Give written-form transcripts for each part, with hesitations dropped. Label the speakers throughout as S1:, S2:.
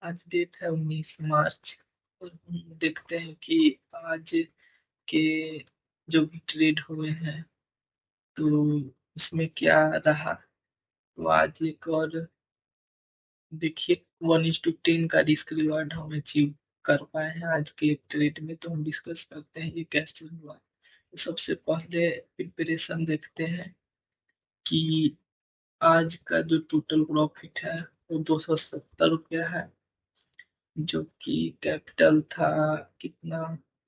S1: आज डेट है 19 मार्च। और हम देखते हैं कि आज के जो भी ट्रेड हुए हैं तो उसमें क्या रहा। तो आज एक और देखिए 1:10 का रिस्क रिवार्ड हम अचीव कर पाए हैं आज के ट्रेड में। तो हम डिस्कस करते हैं ये कैसे हुआ। तो सबसे पहले प्रिपरेशन देखते हैं कि आज का जो टोटल प्रॉफिट है वो 270 रुपया है, जो कि कैपिटल था कितना,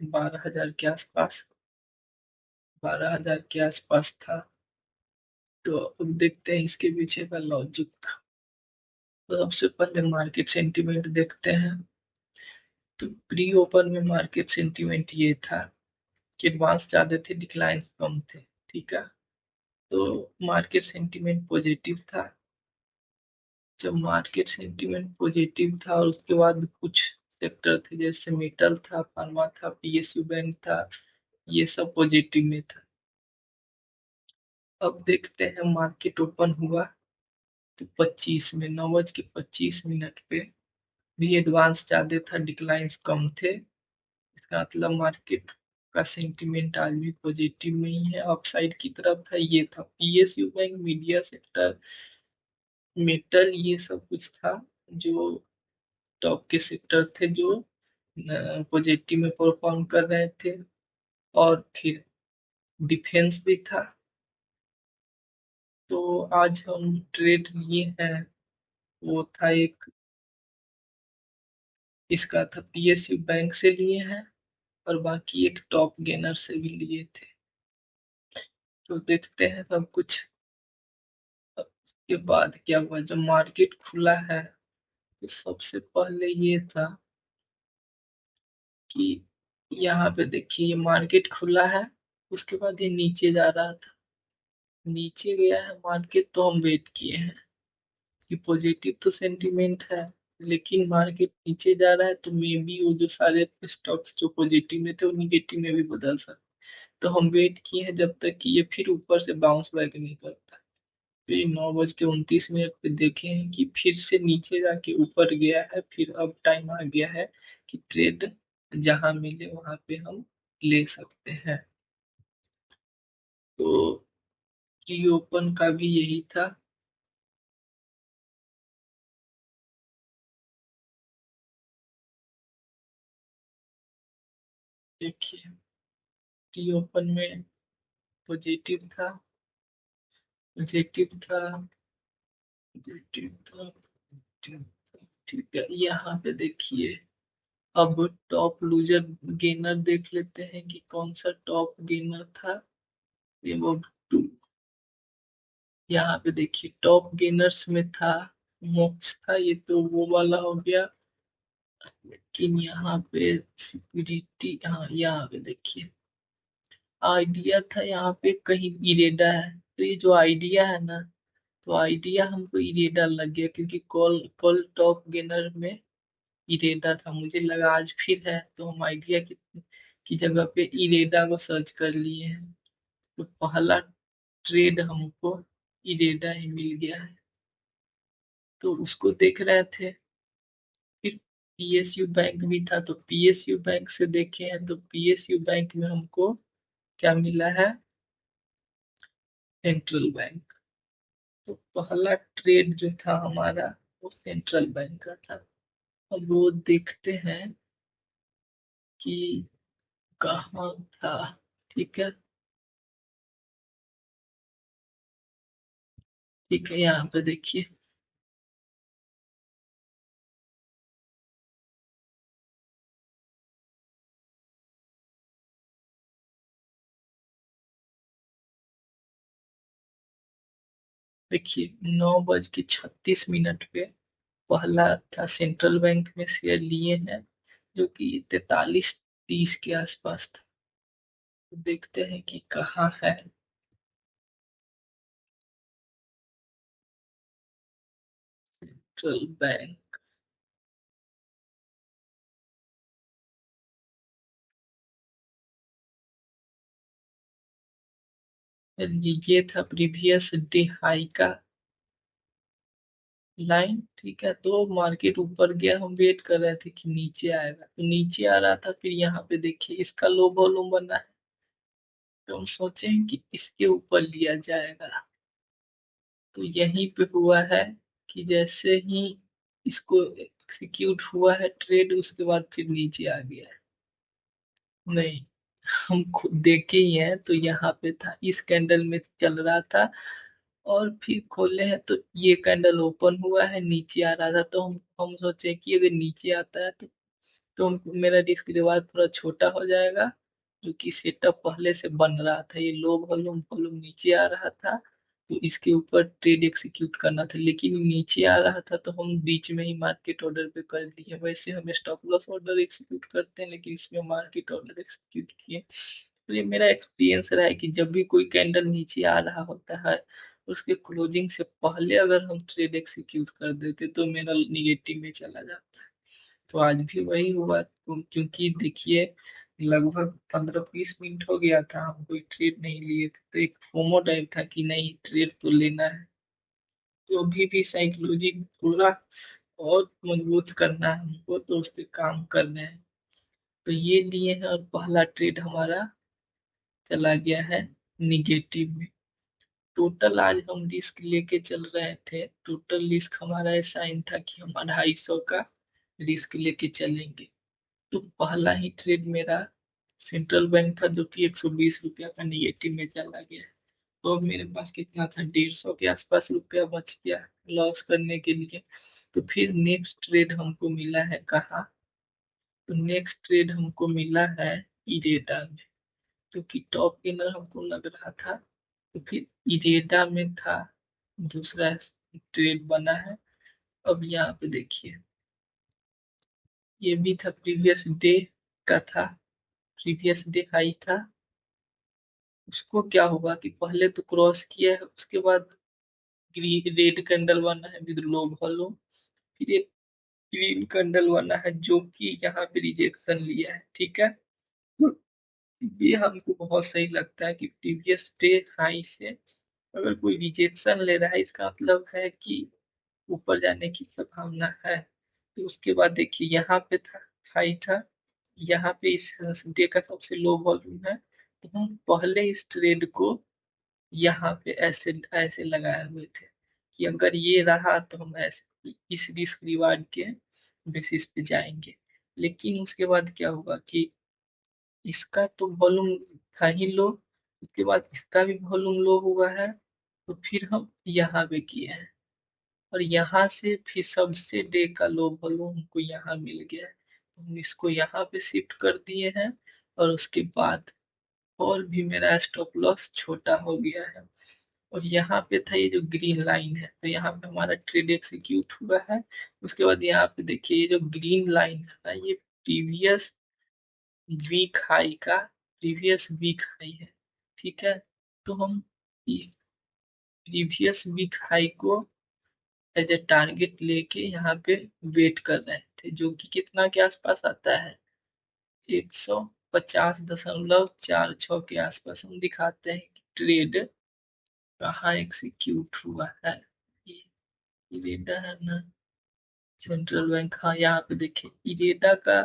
S1: 12,000 के आसपास, 12,000 के आसपास था। तो अब देखते हैं इसके पीछे का लॉजिक। तो सबसे पहले मार्केट सेंटीमेंट देखते हैं। तो प्री ओपन में मार्केट सेंटीमेंट ये था कि एडवांस ज्यादा थे, डिक्लाइन कम थे। ठीक है, तो मार्केट सेंटीमेंट पॉजिटिव था। जब मार्केट सेंटीमेंट पॉजिटिव था और उसके बाद कुछ सेक्टर थे जैसे मेटल था, फार्मा था, पीएसयू बैंक था, ये सब पॉजिटिव में था। अब देखते हैं मार्केट ओपन हुआ तो 25 में 9:25 पे भी एडवांस ज्यादा था, डिक्लाइंस कम थे। इसका मतलब मार्केट का सेंटिमेंट आज भी पॉजिटिव में ही है, अपसाइड की तरफ है। ये था PSU bank, media sector, metal, ये सब कुछ था जो टॉप के सेक्टर थे जो पॉजिटिव में परफॉर्म कर रहे थे। और फिर डिफेंस भी था। तो आज हम ट्रेड लिए हैं, वो था एक, इसका था पीएसयू बैंक से लिए हैं और बाकी एक टॉप गेनर से भी लिए थे। तो देखते हैं सब कुछ। अब उसके बाद क्या हुआ, जब मार्केट खुला है तो सबसे पहले ये था कि यहाँ पे देखिए ये मार्केट खुला है, उसके बाद ये नीचे जा रहा था, नीचे गया है मार्केट। तो हम वेट किए हैं कि पॉजिटिव तो सेंटीमेंट है लेकिन मार्केट नीचे जा रहा है, तो मे बी वो जो सारे स्टॉक्स जो पॉजिटिव में थे वो निगेटिव में भी बदल सकते। तो हम वेट किए हैं जब तक कि ये फिर ऊपर से बाउंस बैक नहीं करता। तो ये 9:29 पे देखे हैं कि फिर से नीचे जाके ऊपर गया है। फिर अब टाइम आ गया है कि ट्रेड जहां मिले वहां पे हम ले सकते हैं। तो प्री ओपन का भी यही था। देखिए प्री ओपन में पॉजिटिव था, पॉजिटिव था, पॉजिटिव था, पॉजिटिव था। ठीक है, यहाँ पे देखिए अब टॉप लूजर गेनर देख लेते हैं कि कौन सा टॉप गेनर था। ये वो टू, यहाँ पे देखिए टॉप गेनर्स में था मोक्स था, ये तो वो वाला हो गया। लेकिन यहाँ पे सिक्योरिटी, हाँ यहाँ पे देखिए आइडिया था, यहाँ पे कहीं इरेडा है। तो ये जो आइडिया है ना, तो आइडिया हमको इरेडा लग गया क्योंकि कॉल कॉल टॉप गेनर में इरेडा था। मुझे लगा आज फिर है, तो हम आइडिया की जगह पे इरेडा को सर्च कर लिए हैं। तो पहला ट्रेड हमको इरेडा ही मिल गया है, तो उसको देख रहे थे। फिर पीएसयू बैंक भी था, तो पीएसयू बैंक से देखे हैं तो पीएसयू बैंक में हमको क्या मिला है, सेंट्रल बैंक। तो पहला ट्रेड जो था हमारा वो सेंट्रल बैंक का था। अब वो देखते हैं कि कहाँ था। ठीक है, ठीक है, यहाँ पे देखिए देखिए 9:36 पे पहला था सेंट्रल बैंक में शेयर लिए हैं, जो कि 43.30 के आसपास था। तो देखते हैं कि कहाँ है सेंट्रल बैंक। ये था प्रीवियस डे हाई का लाइन ठीक है, तो मार्केट ऊपर गया, हम वेट कर रहे थे कि नीचे आएगा, तो नीचे आ रहा था, फिर यहाँ पे देखिए इसका लो वॉल्यूम बना है, तो हम सोचे कि इसके ऊपर लिया जाएगा। तो यहीं पे हुआ है कि जैसे ही इसको एग्जीक्यूट हुआ है ट्रेड, उसके बाद फिर नीचे आ गया है। नहीं, हम खुद देखे ही हैं, तो यहाँ पे था, इस कैंडल में चल रहा था, और फिर खोले हैं तो ये कैंडल ओपन हुआ है, नीचे आ रहा था, तो हम सोचे कि अगर नीचे आता है तो मेरा रिस्क रिवार्ड थोड़ा छोटा हो जाएगा, क्योंकि सेटअप पहले से बन रहा था, ये लो वॉल्यूम वॉल्यूम नीचे आ रहा था, तो इसके ऊपर ट्रेड एक्सिक्यूट करना था, लेकिन नीचे आ रहा था, तो हम बीच में ही मार्केट ऑर्डर पे कर दिए। वैसे हम स्टॉप लॉस ऑर्डर एक्सिक्यूट करते हैं, लेकिन इसमें मार्केट ऑर्डर एक्सिक्यूट किए। तो ये मेरा एक्सपीरियंस रहा है कि जब भी कोई कैंडल नीचे आ रहा होता है, उसके क्लोजिंग से पहले अगर हम ट्रेड एक्सिक्यूट कर देते तो मेरा निगेटिव में चला जाता। तो आज भी वही हुआ, तो क्योंकि देखिए लगभग 15-20 मिनट हो गया था, हम कोई ट्रेड नहीं लिए थे, तो एक फोमो टाइप था कि नहीं ट्रेड तो लेना है। तो अभी भी साइकोलॉजी पूरा और मजबूत करना है हमको, तो उस पर काम कर रहे हैं। तो ये लिए हैं, और पहला ट्रेड हमारा चला गया है निगेटिव में। टोटल आज हम रिस्क लेके चल रहे थे, टोटल रिस्क हमारा ऐसा इन था कि हम 250 का रिस्क लेके चलेंगे। तो पहला ही ट्रेड मेरा सेंट्रल बैंक था, जो कि 120 रुपया का निगेटिव में चला गया। तो अब मेरे पास कितना था, 150 के आसपास रुपया बच गया लॉस करने के लिए। तो फिर नेक्स्ट ट्रेड हमको मिला है कहाँ, तो नेक्स्ट ट्रेड हमको मिला है इरेडा में, क्योंकि टॉप गेनर हमको लग रहा था, तो फिर इरेडा में था, दूसरा ट्रेड बना है। अब यहाँ पे देखिए, ये भी था प्रीवियस डे का था, प्रीवियस डे हाई था। उसको क्या होगा कि पहले तो क्रॉस किया है, उसके बाद ग्रीन रेड कैंडल बना है विद लो वॉल्यूम, फिर एक ग्रीन कैंडल बना है जो कि यहाँ पे रिजेक्शन लिया है, ठीक है। तो ये हमको बहुत सही लगता है कि प्रीवियस डे हाई से अगर कोई रिजेक्शन ले रहा है, इसका मतलब है कि ऊपर जाने की संभावना है। तो उसके बाद देखिए यहाँ पे था, हाई था, यहाँ पे इस डे का सबसे लो वॉल्यूम है, तो हम पहले इस ट्रेड को यहाँ पे ऐसे ऐसे लगाए हुए थे कि अगर ये रहा तो हम ऐसे इस रिस्क रिवार्ड के बेसिस पे जाएंगे। लेकिन उसके बाद क्या होगा कि इसका तो वॉल्यूम था ही लो, उसके बाद इसका भी वॉल्यूम लो हुआ है, तो फिर हम यहाँ पे किए हैं, और यहाँ से फिर सबसे डे का लो वॉल्यूम हमको यहाँ मिल गया है, तो हम इसको यहाँ पे शिफ्ट कर दिए हैं, और उसके बाद और भी मेरा स्टॉप लॉस छोटा हो गया है। और यहाँ पे था ये जो ग्रीन लाइन है, तो यहाँ पे हमारा ट्रेड एक्सिक्यूट हुआ है। उसके बाद यहाँ पे देखिए ये जो ग्रीन लाइन है ना, ये प्रीवियस वीक हाई का प्रीवियस वीक हाई है, ठीक है। तो हम इस प्रीवियस वीक हाई को एज ए टारगेट लेके यहाँ पे वेट कर रहे थे, जो कि कितना के आसपास आता है, 150.46 के आसपास हम दिखाते हैं कि ट्रेड कहाँ एग्जीक्यूट हुआ है। ये इरेडा है ना, सेंट्रल बैंक, हाँ यहाँ पे देखिए इरेडा का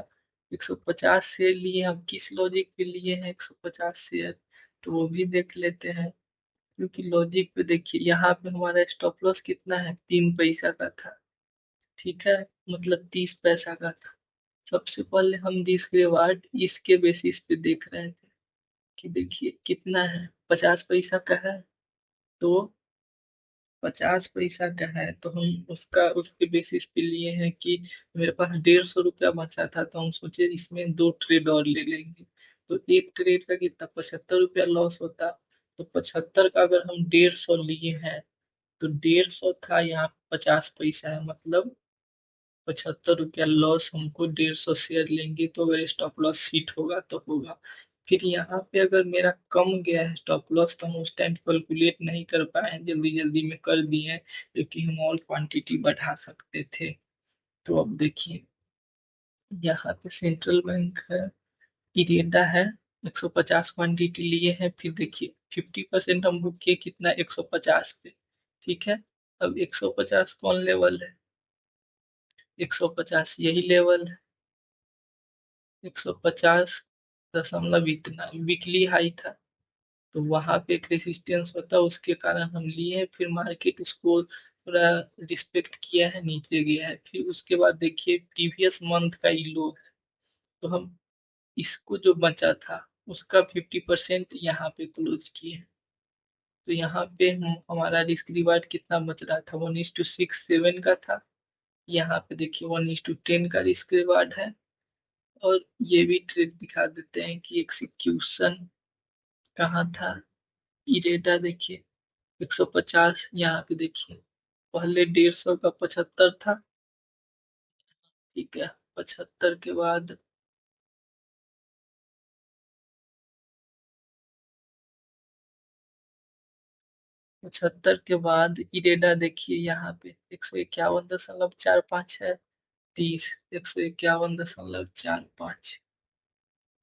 S1: 150 शेयर लिए, हम किस लॉजिक पे लिए हैं 150 शेयर, तो वो भी देख लेते हैं। क्योंकि लॉजिक पे देखिए यहाँ पे हमारा स्टॉप लॉस कितना है, 3 पैसा का था, ठीक है, मतलब 30 पैसा का था। सबसे पहले हम रिस्क रिवार्ड इसके बेसिस पे देख रहे थे कि देखिए कितना है, 50 पैसा का है, तो 50 पैसा का है, तो हम उसका उसके बेसिस पे लिए हैं कि मेरे पास 150 रुपया बचा था, तो हम सोचे इसमें 2 ट्रेड और ले लेंगे। तो एक ट्रेड का कितना, 75 रुपया लॉस होता, तो 75 का अगर हम 150 लिए हैं, तो 150 था, यहाँ 50 पैसा है, मतलब 75 रुपया लॉस, हमको 150 शेयर लेंगे, तो अगर स्टॉप लॉस हिट होगा तो होगा। फिर यहाँ पे अगर मेरा कम गया है स्टॉप लॉस, तो हम उस टाइम कैलकुलेट नहीं कर पाए हैं, जल्दी जल्दी में कर दिए हैं, क्योंकि हम और क्वांटिटी बढ़ा सकते थे। तो अब देखिए यहाँ पे सेंट्रल बैंक है, इरेडा है, 150 क्वांटिटी लिए हैं, फिर देखिए 50% हम बुक किए कितना, 150 पे, ठीक है। अब 150 कौन लेवल है? 150 यही लेवल है। 150 इतना वीकली हाई था। तो वहां पे एक रेसिस्टेंस होता, उसके कारण हम लिए, फिर मार्केट उसको थोड़ा रिस्पेक्ट किया है, नीचे गया है। फिर उसके बाद देखिए प्रीवियस मंथ का ही लो है। तो हम इसको जो बचा था उसका 50% यहाँ पे क्लोज किए। तो यहाँ पे हमारा रिस्क रिवार्ड कितना बच रहा था? 1:6-7 का था। यहाँ पे देखिए 1:10 का रिस्क रिवार्ड है। और ये भी ट्रेड दिखा देते हैं कि एक्सिक्यूशन कहाँ था। इरेडा देखिए 150, यहाँ पे देखिए पहले 150 का 75 था। ठीक है, 75 के बाद इरेडा देखिए यहाँ पे 151.45 है। 30, 151.45,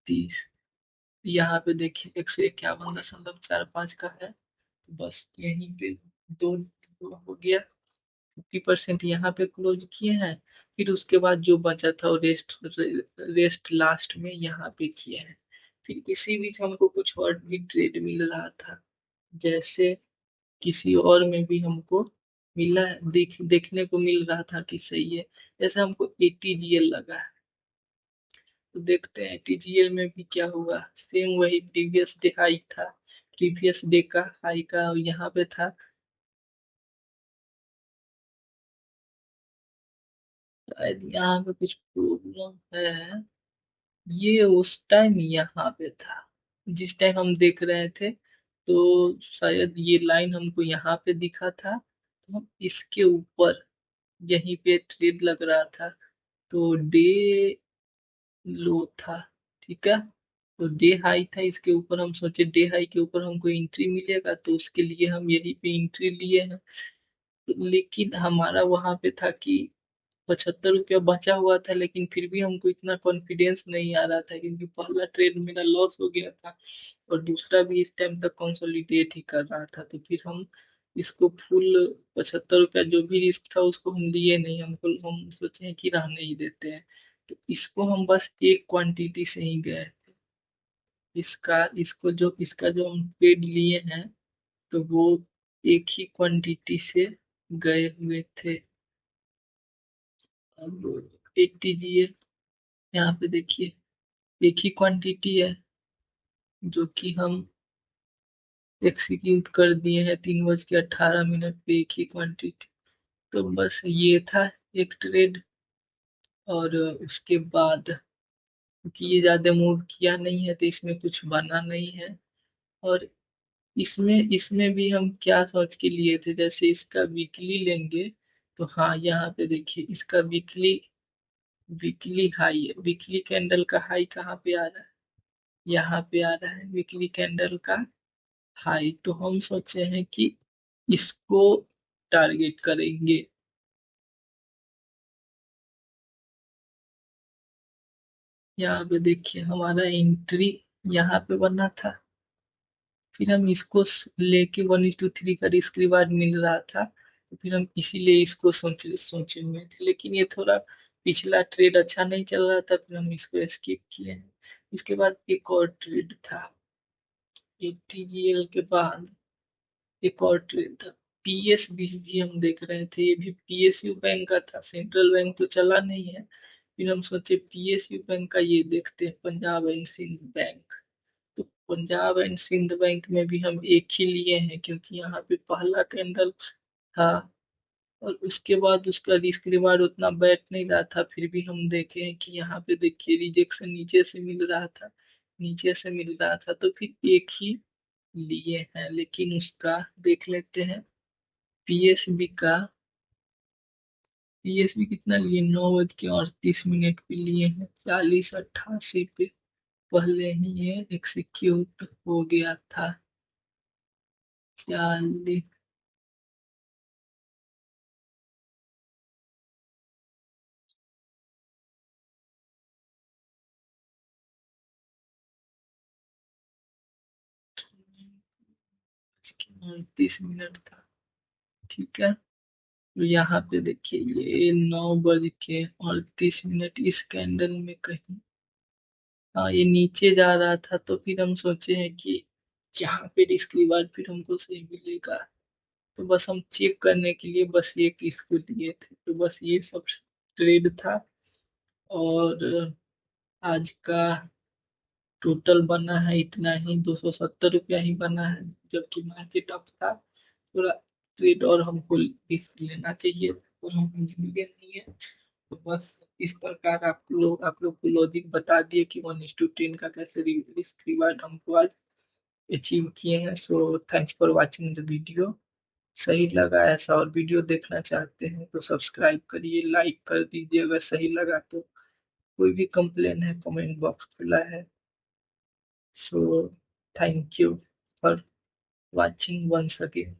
S1: 30। यहाँ पे देखिए 151.45 का है। तो बस यहीं पे दो हो गया। 50% यहाँ पे क्लोज किए हैं। फिर उसके बाद जो बचा था वो रेस्ट लास्ट में यहाँ पे किए हैं। फिर इसी बीच हमको कुछ और भी ट्रेड मिल रहा था। जैसे किसी और में भी हमको मिला है, देखने को मिल रहा था कि सही है। जैसे हमको एटीजीएल लगा है, तो देखते हैं टीजीएल में भी क्या हुआ। सेम वही प्रीवियस डे हाई था। प्रीवियस डे का हाई का यहाँ पे था। शायद यहाँ पे कुछ प्रॉब्लम है। ये उस टाइम यहाँ पे था जिस टाइम हम देख रहे थे। तो शायद ये लाइन हमको यहाँ पे दिखा था, तो हम इसके ऊपर यहीं पे ट्रेड लग रहा था। तो डे लो था। ठीक है, तो डे हाई था, इसके ऊपर हम सोचे डे हाई के ऊपर हमको एंट्री मिलेगा, तो उसके लिए हम यहीं पे एंट्री लिए हैं। लेकिन हमारा वहां पे था कि 75 रुपया बचा हुआ था, लेकिन फिर भी हमको इतना कॉन्फिडेंस नहीं आ रहा था क्योंकि पहला ट्रेड मेरा लॉस हो गया था और दूसरा भी इस टाइम तक कंसोलिडेट ही कर रहा था। तो फिर हम इसको फुल 75 रुपया जो भी रिस्क था उसको हम लिए नहीं। हम सोचे कि रहने ही देते हैं। तो इसको हम बस एक क्वांटिटी से ही गए थे। इसका जो हम ट्रेड लिए हैं, तो वो एक ही क्वांटिटी से गए हुए थे। अब 80 GL यहाँ पे देखिए एक ही क्वांटिटी है जो कि हम एक्सिक्यूट कर दिए हैं 3:18 पे, एक ही क्वांटिटी। तो बस ये था एक ट्रेड। और उसके बाद क्योंकि ये ज्यादा मूव किया नहीं है तो इसमें कुछ बना नहीं है। और इसमें इसमें भी हम क्या सोच के लिए थे, जैसे इसका वीकली लेंगे तो हाँ यहाँ पे देखिए इसका वीकली वीकली हाई है। वीकली कैंडल का हाई कहाँ पे आ रहा है? यहाँ पे आ रहा है वीकली कैंडल का हाई। तो हम सोचे हैं कि इसको टारगेट करेंगे। यहाँ पे देखिए हमारा एंट्री यहाँ पे बना था। फिर हम इसको लेके 1:3 का रिस्क रिवार्ड मिल रहा था, तो फिर हम इसीलिए इसको सोचे सोचे हुए थे। लेकिन ये थोड़ा पिछला ट्रेड अच्छा नहीं चल रहा था, फिर हम इसको स्किप किए हैं। इसके बाद एक और ट्रेड था 80 GL के बाद। एक और ट्रेड था पीएसबी भी हम देख रहे थे। ये भी पीएसयू बैंक का था, सेंट्रल बैंक तो चला नहीं है। फिर हम सोचे पीएसयू बैंक का ये देखते हैं, पंजाब एंड सिंध बैंक। तो पंजाब एंड सिंध बैंक में भी हम एक ही लिए हैं क्योंकि यहाँ पे पहला कैंडल था। और उसके बाद उसका रिस्क रिवार्ड उतना बैठ नहीं रहा था। फिर भी हम देखे हैं कि यहाँ पे देखिए रिजेक्शन नीचे से मिल रहा था, नीचे से मिल रहा था। तो फिर एक ही लिए हैं। लेकिन उसका देख लेते हैं पीएसबी का। पीएसबी कितना लिए? 9:38 पे लिए हैं, 40:88 पे पहले ही ये एक्सिक्यूट हो गया था। 40, मिनट था। ठीक है, तो यहाँ पे देखिए ये 9 बज के 38 मिनट इस कैंडल में कहीं, हाँ ये नीचे जा रहा था, तो फिर हम सोचे हैं कि यहाँ पे रिस्क रिवार्ड फिर हमको सही मिलेगा। तो बस हम चेक करने के लिए बस ये इसको लिए थे, तो बस ये सब ट्रेड था। और आज का टोटल बना है इतना ही, 270 रुपया ही बना है, जबकि मार्केट अप था। थोड़ा ट्रेड और हमको रिस्क लेना चाहिए और हम लिए नहीं है। तो बस इस प्रकार आप लोग को लॉजिक बता दिए कि 1:10 का कैसे रिस्क रिवार्ड हमको आज अचीव किए हैं। So thanks for watching the video. सही लगा ऐसा और वीडियो देखना चाहते हैं तो सब्सक्राइब करिए, लाइक कर दीजिए अगर सही लगा तो। कोई भी कंप्लेन है कमेंट बॉक्स खुला है। So thank you for watching once again.